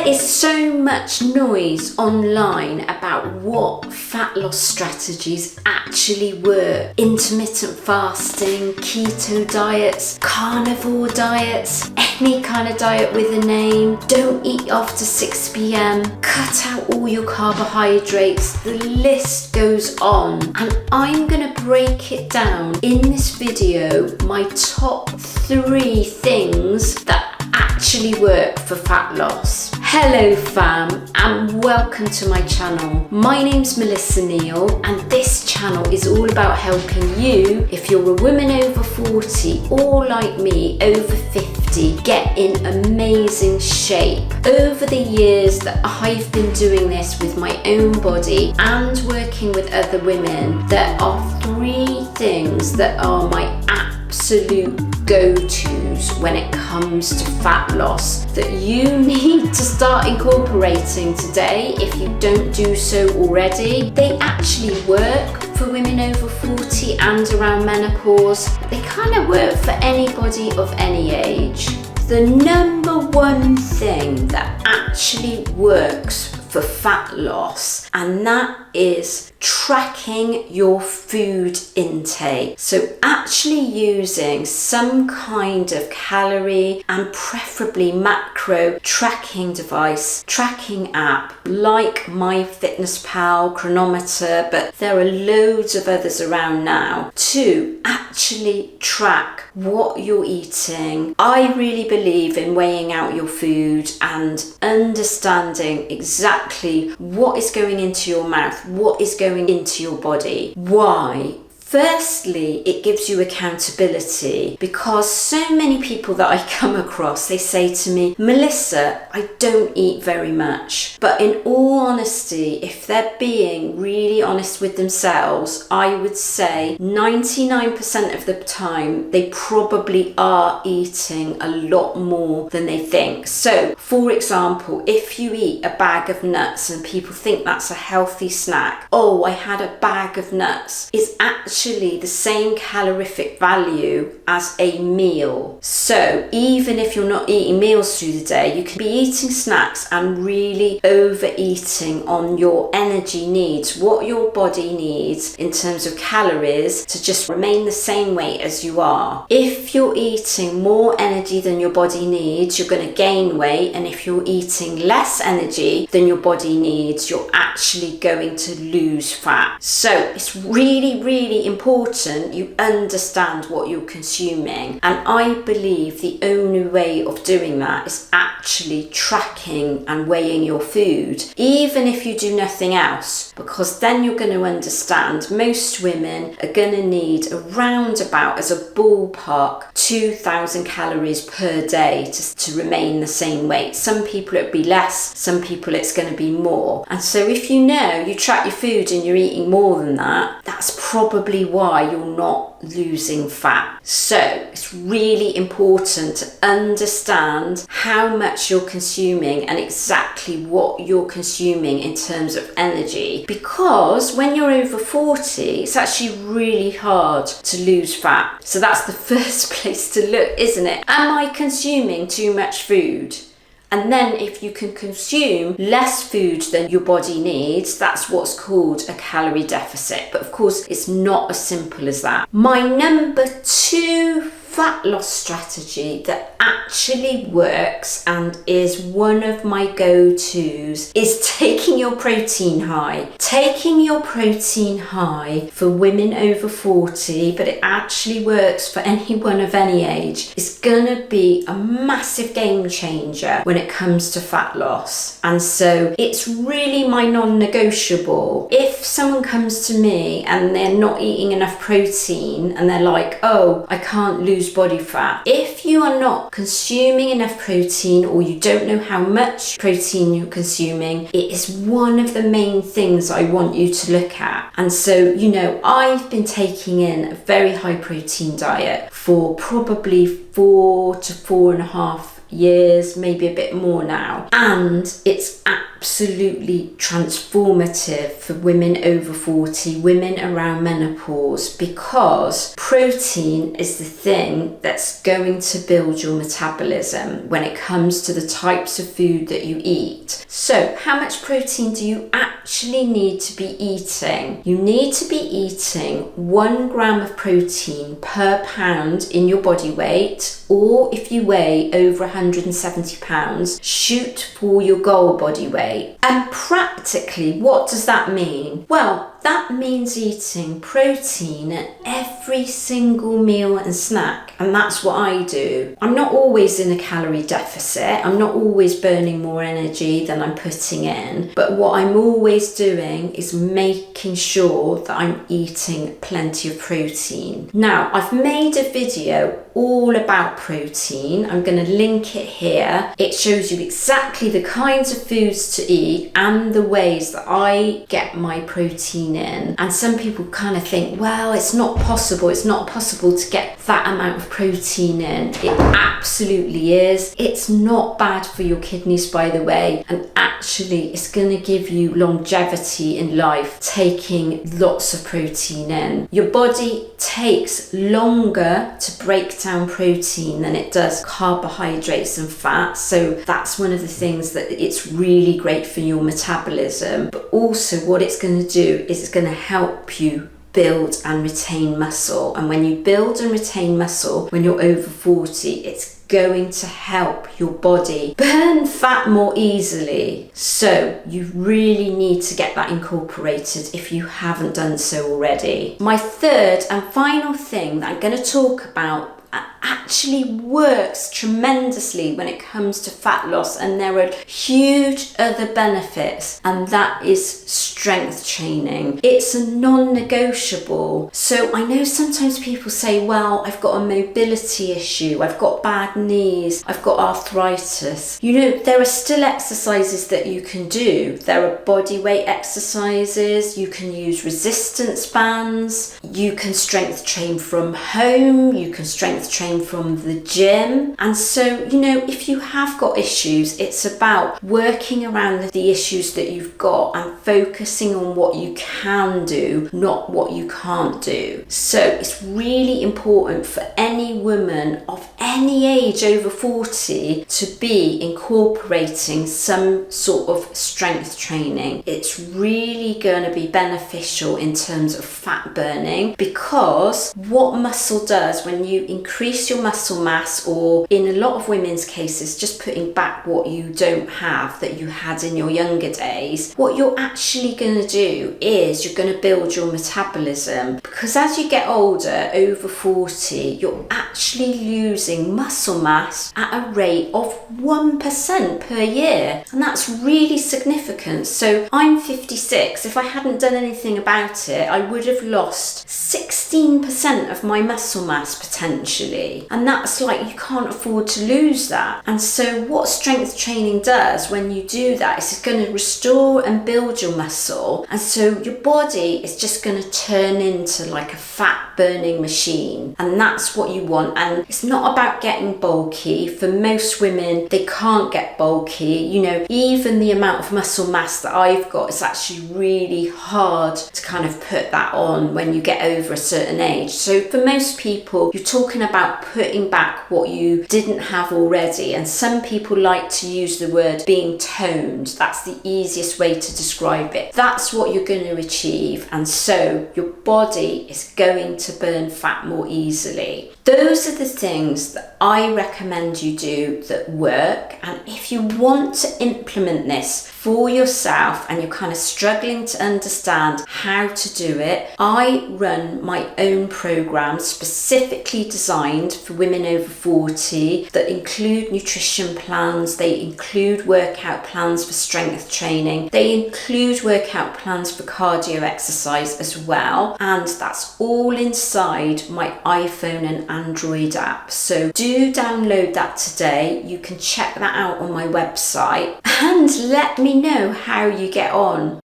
There is so much noise online about what fat loss strategies actually work. Intermittent fasting, keto diets, carnivore diets, any kind of diet with a name. Don't eat after 6 p.m. Cut out all your carbohydrates. The list goes on. And I'm going to break it down in this video, my top 3 things that actually work for fat loss. Hello fam, and welcome to my channel. My name's Melissa Neal, and this channel is all about helping you, if you're a woman over 40 or like me over 50, get in amazing shape. Over the years that I've been doing this with my own body and working with other women, there are 3 things that are my absolute go-tos when it comes to fat loss that you need to start incorporating today if you don't do so already. They actually work for women over 40 and around menopause. They kind of work for anybody of any age. The number 1 thing that actually works for fat loss, and that is tracking your food intake. So actually using some kind of calorie and preferably macro tracking device, tracking app like MyFitnessPal, Chronometer, but there are loads of others around now to actually track what you're eating. I really believe in weighing out your food and understanding exactly what is going into your mouth, what is going into your body. Why? Firstly, it gives you accountability, because so many people that I come across, they say to me, Melissa, I don't eat very much. But in all honesty, if they're being really honest with themselves, I would say 99% of the time, they probably are eating a lot more than they think. So, for example, if you eat a bag of nuts and people think that's a healthy snack, oh, I had a bag of nuts, it's actually the same calorific value as a meal. So even if you're not eating meals through the day, you can be eating snacks and really overeating on your energy needs, what your body needs in terms of calories to just remain the same weight as you are. If you're eating more energy than your body needs, you're going to gain weight, and if you're eating less energy than your body needs, you're actually going to lose fat. So it's really important you understand what you're consuming, and I believe the only way of doing that is actually tracking and weighing your food, even if you do nothing else, because then you're going to understand most women are going to need around about, as a ballpark, 2,000 calories per day to remain the same weight. Some people it'll be less, some people it's going to be more. And so if you know you track your food and you're eating more than that, that's probably why you're not losing fat. So it's really important to understand how much you're consuming and exactly what you're consuming in terms of energy, because when you're over 40, it's actually really hard to lose fat. So that's the first place to look, isn't it? Am I consuming too much food? And then if you can consume less food than your body needs, that's what's called a calorie deficit. But of course, it's not as simple as that. My number 2 fat loss strategy that actually works and is one of my go-tos is taking your protein high. Taking your protein high for women over 40, but it actually works for anyone of any age, is gonna be a massive game changer when it comes to fat loss. And so it's really my non-negotiable. If someone comes to me and they're not eating enough protein and they're like, oh, I can't lose body fat. If you are not consuming enough protein, or you don't know how much protein you're consuming, it is one of the main things I want you to look at. And so, you know, I've been taking in a very high protein diet for probably 4 to 4.5 years, maybe a bit more now. And it's absolutely transformative for women over 40, women around menopause, because protein is the thing that's going to build your metabolism when it comes to the types of food that you eat. So how much protein do you actually need to be eating? You need to be eating 1 gram of protein per pound in your body weight, or if you weigh over 170 pounds, shoot for your goal body weight. And practically, what does that mean? Well, that means eating protein at every single meal and snack, and that's what I do. I'm not always in a calorie deficit, I'm not always burning more energy than I'm putting in, but what I'm always doing is making sure that I'm eating plenty of protein. Now, I've made a video all about protein. I'm going to link it here. It shows you exactly the kinds of foods to eat and the ways that I get my protein in. And some people kind of think, well, it's not possible to get that amount of protein in. It absolutely is. It's not bad for your kidneys, by the way, and actually it's going to give you longevity in life taking lots of protein in. Your body takes longer to break down protein than it does carbohydrates and fats, so that's one of the things that it's really great for your metabolism. But also what it's going to do is it's going to help you build and retain muscle, and when you build and retain muscle when you're over 40, it's going to help your body burn fat more easily. So you really need to get that incorporated if you haven't done so already. My third and final thing that I'm going to talk about actually works tremendously when it comes to fat loss, and there are huge other benefits, and that is strength training. It's a non-negotiable. So I know sometimes people say, well, I've got a mobility issue, I've got bad knees, I've got arthritis. You know, there are still exercises that you can do. There are body weight exercises, you can use resistance bands, you can strength train from home, you can strength train from the gym. And so, you know, if you have got issues, it's about working around the issues that you've got and focusing on what you can do, not what you can't do. So it's really important for any woman of any age over 40 to be incorporating some sort of strength training. It's really going to be beneficial in terms of fat burning, because what muscle does when you increase your muscle mass, or in a lot of women's cases just putting back what you don't have that you had in your younger days, what you're actually going to do is you're going to build your metabolism, because as you get older, over 40, you're actually losing muscle mass at a rate of 1% per year, and that's really significant. So I'm 56. If I hadn't done anything about it, I would have lost 16% of my muscle mass potentially, and that's like, you can't afford to lose that. And so what strength training does when you do that is it's going to restore and build your muscle, and so your body is just going to turn into like a fat burning machine, and that's what you want. And it's not about getting bulky. For most women, they can't get bulky. You know, even the amount of muscle mass that I've got, it's actually really hard to kind of put that on when you get over a certain age. So for most people, you're talking about putting back what you didn't have already, and some people like to use the word being toned. That's the easiest way to describe it. That's what you're going to achieve, and so your body is going to burn fat more easily. Those are the things that I recommend you do that work, and if you want to implement this for yourself and you're kind of struggling to understand how to do it, I run my own program specifically designed for women over 40 that include nutrition plans, they include workout plans for strength training, they include workout plans for cardio exercise as well, and that's all inside my iPhone and Android app. So do download that today. You can check that out on my website and let me know how you get on.